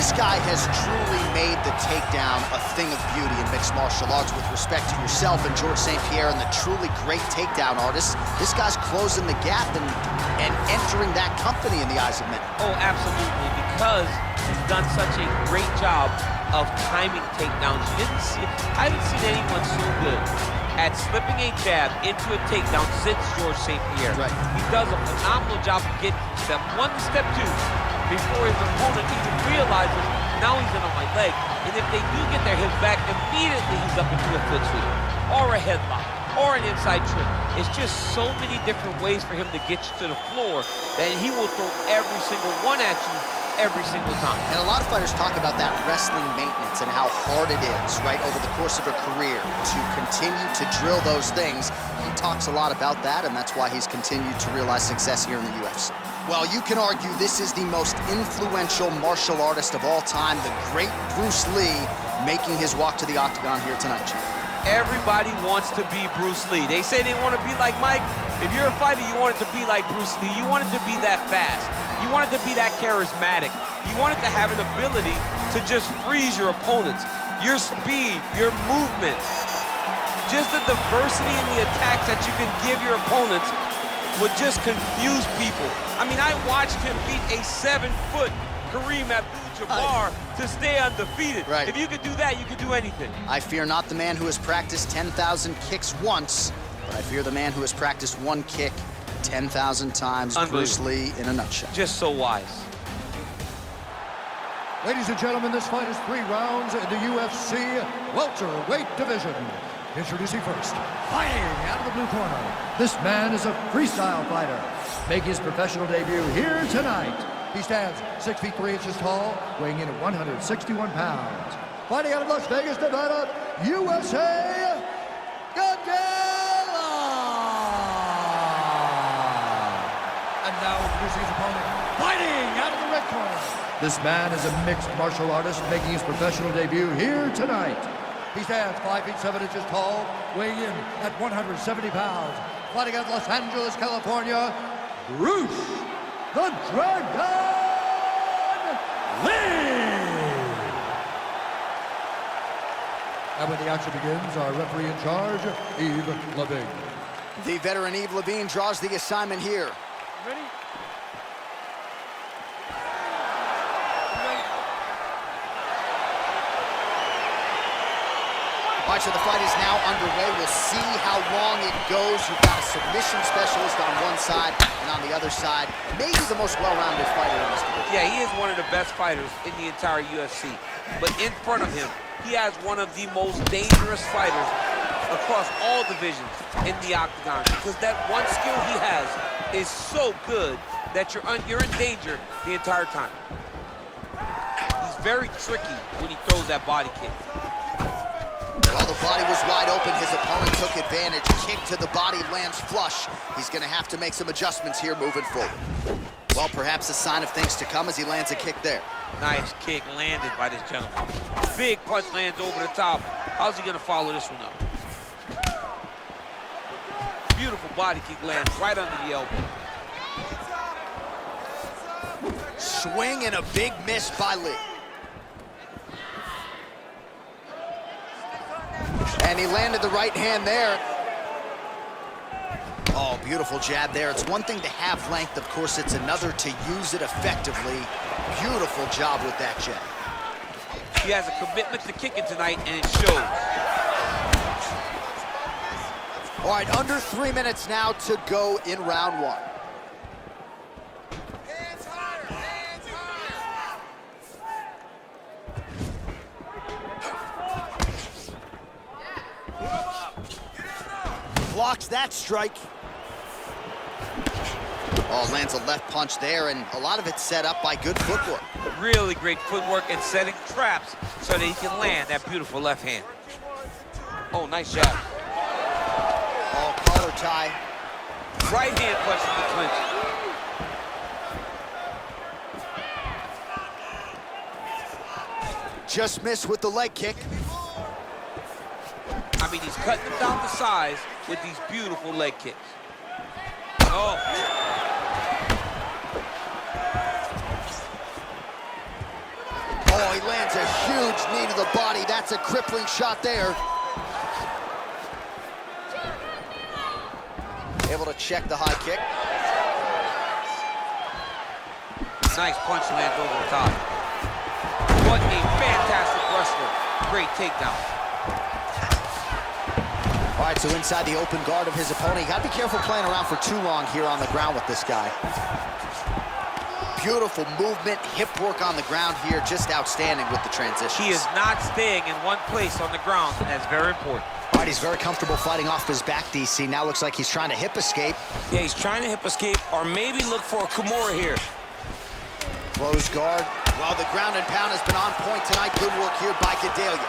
This guy has truly made the takedown a thing of beauty in mixed martial arts. With respect to yourself and George St. Pierre and the truly great takedown artists, this guy's closing the gap and entering that company in the eyes of many. Oh, absolutely, because he's done such a great job of timing takedowns. I haven't seen anyone so good at slipping a jab into a takedown since George St. Pierre. Right. He does a phenomenal job of getting from step 1 to step 2 before his opponent even realizes now he's in on my leg. And if they do get their hips back, immediately he's up into a foot sweep or a headlock or an inside trip. It's just so many different ways for him to get you to the floor that he will throw every single one at you every single time. And a lot of fighters talk about that wrestling maintenance and how hard it is, right, over the course of a career to continue to drill those things. He talks a lot about that, and that's why he's continued to realize success here in the UFC. Well, you can argue this is the most influential martial artist of all time, the great Bruce Lee, making his walk to the octagon here tonight, Chief. Everybody wants to be Bruce Lee. They say they want to be like Mike. If you're a fighter, you want it to be like Bruce Lee. You want it to be that fast. You want it to be that charismatic. You want it to have an ability to just freeze your opponents. Your speed, your movement, just the diversity in the attacks that you can give your opponents would just confuse people. I mean, I watched him beat a 7-foot Kareem Abdul-Jabbar to stay undefeated. Right. If you could do that, you could do anything. I fear not the man who has practiced 10,000 kicks once, but I fear the man who has practiced one kick 10,000 times. Bruce Lee in a nutshell. Just so wise. Ladies and gentlemen, this fight is 3 rounds in the UFC welterweight division. Introducing first, fighting out of the blue corner. This man is a freestyle fighter, making his professional debut here tonight. He stands 6 feet 3 inches tall, weighing in at 161 pounds. Fighting out of Las Vegas, Nevada, USA, Godzilla! And now introducing his opponent, fighting out of the red corner. This man is a mixed martial artist, making his professional debut here tonight. He stands 5 feet 7 inches tall, weighing in at 170 pounds. Fighting out of Los Angeles, California, Bruce the Dragon Lee! And when the action begins, our referee in charge, Yves Levine. The veteran Yves Levine draws the assignment here. Ready? All right, so the fight is now underway. We'll see how long it goes. You've got a submission specialist on one side, and on the other side, maybe the most well-rounded fighter in this division. Yeah, he is one of the best fighters in the entire UFC. But in front of him, he has one of the most dangerous fighters across all divisions in the octagon, because that one skill he has is so good that you're in danger the entire time. He's very tricky when he throws that body kick. Well, the body was wide open. His opponent took advantage. Kick to the body lands flush. He's going to have to make some adjustments here moving forward. Well, perhaps a sign of things to come as he lands a kick there. Nice kick landed by this gentleman. Big punch lands over the top. How's he going to follow this one up? Beautiful body kick lands right under the elbow. Swing and a big miss by Lee. And he landed the right hand there. Oh, beautiful jab there. It's one thing to have length. Of course, it's another to use it effectively. Beautiful job with that jab. He has a commitment to kicking tonight, and it shows. All right, under 3 minutes now to go in round 1. Blocks that strike. Oh, lands a left punch there, and a lot of it set up by good footwork. Really great footwork and setting traps so that he can land that beautiful left hand. Oh, nice jab. Oh, collar tie. Right hand punch in the clinch. Just missed with the leg kick. I mean, he's cutting them down to size with these beautiful leg kicks. Oh. Oh, Lands a huge knee to the body. That's a crippling shot there. Able to check the high kick. Nice punch lands over the top. What a fantastic wrestler. Great takedown. All right, so inside the open guard of his opponent. You gotta be careful playing around for too long here on the ground with this guy. Beautiful movement, hip work on the ground here, just outstanding with the transitions. He is not staying in one place on the ground, and that's very important. All right, he's very comfortable fighting off his back, DC. Now looks like he's trying to hip escape. Yeah, he's trying to hip escape, or maybe look for a Kimura here. Close guard. Well, the ground and pound has been on point tonight. Good work here by Gedalia.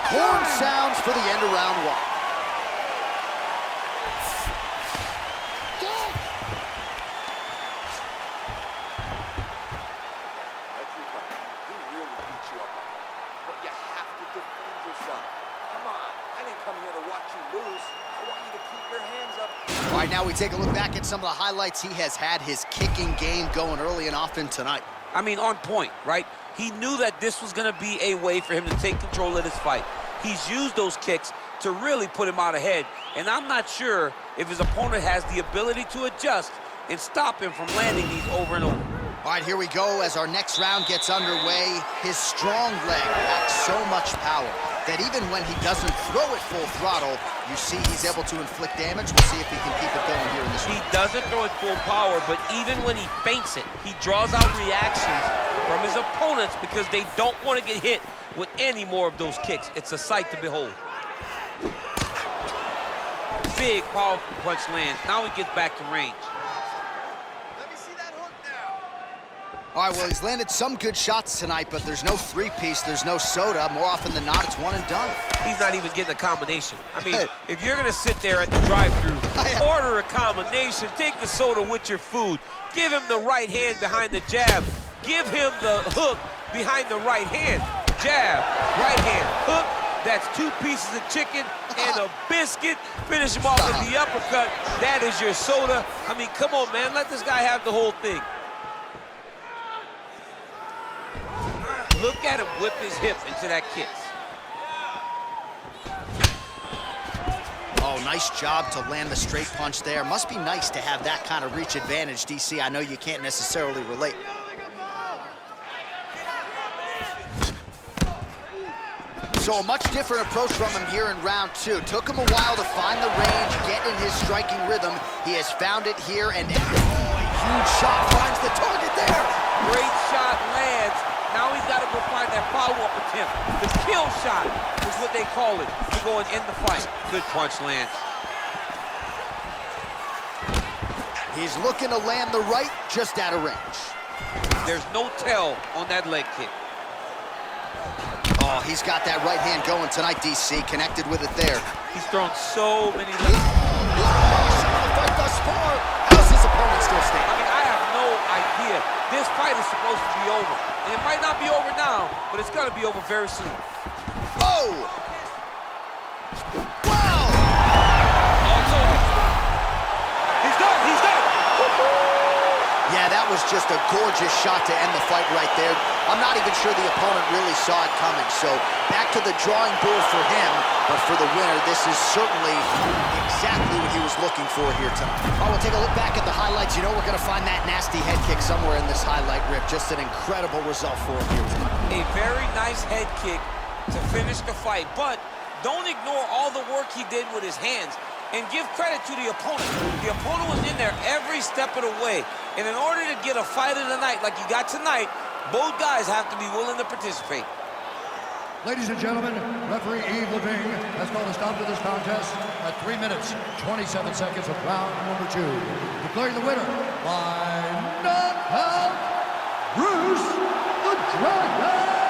Horn sounds for the end of round one. All right, now we take a look back at some of the highlights. He has had his kicking game going early and often tonight. I mean, on point, right? He knew that this was going to be a way for him to take control of this fight. He's used those kicks to really put him out ahead, and I'm not sure if his opponent has the ability to adjust and stop him from landing these over and over. All right, here we go as our next round gets underway. His strong leg packs so much power that even when he doesn't throw it full throttle, you see he's able to inflict damage. We'll see if he can keep it going here in this round. He doesn't throw it full power, but even when he feints it, he draws out reactions from his opponents because they don't want to get hit with any more of those kicks. It's a sight to behold. Big, powerful punch lands. Now he gets back to range. All right, well, he's landed some good shots tonight, but there's no three-piece, there's no soda. More often than not, it's one and done. He's not even getting a combination. I mean, if you're going to sit there at the drive-thru, order a combination, take the soda with your food, give him the right hand behind the jab, give him the hook behind the right hand, jab, right hand, hook. That's 2 pieces of chicken and a biscuit. Finish him off with the uppercut. That is your soda. I mean, come on, man. Let this guy have the whole thing. Look at him whip his hip into that kick. Oh, nice job to land the straight punch there. Must be nice to have that kind of reach advantage, DC. I know you can't necessarily relate. So a much different approach from him here in round 2. Took him a while to find the range, get in his striking rhythm. He has found it here, and a huge shot finds the target there. Great shot lands. Now he's got to go find that follow-up attempt. The kill shot is what they call it to go and end the fight. Good punch lands. He's looking to land the right, just out of range. There's no tell on that leg kick. Oh, he's got that right hand going tonight, DC. Connected with it there. He's thrown so many Shot of the fight thus far. How's his opponent still I standing? mean, I have no idea. This fight is supposed to be over. And it might not be over now, but it's going to be over very soon. Oh! Wow! Oh, it's over. He's done. He's done. Yeah, that was just a gorgeous shot to end the fight right there. I'm not even sure the opponent really saw it coming. So back to the drawing board for him. But for the winner, this is certainly exactly what he was looking for here tonight. Oh, we'll take a look back at the highlights. You know we're going to find that nasty head kick somewhere in this highlight rip. Just an incredible result for him here tonight. A very nice head kick to finish the fight. But don't ignore all the work he did with his hands. And give credit to the opponent. The opponent was in there every step of the way. And in order to get a fight of the night like you got tonight, both guys have to be willing to participate. Ladies and gentlemen, referee Yves Levine has called a stop to this contest at 3 minutes, 27 seconds of round number 2. Declaring the winner by knockout, Bruce the Dragon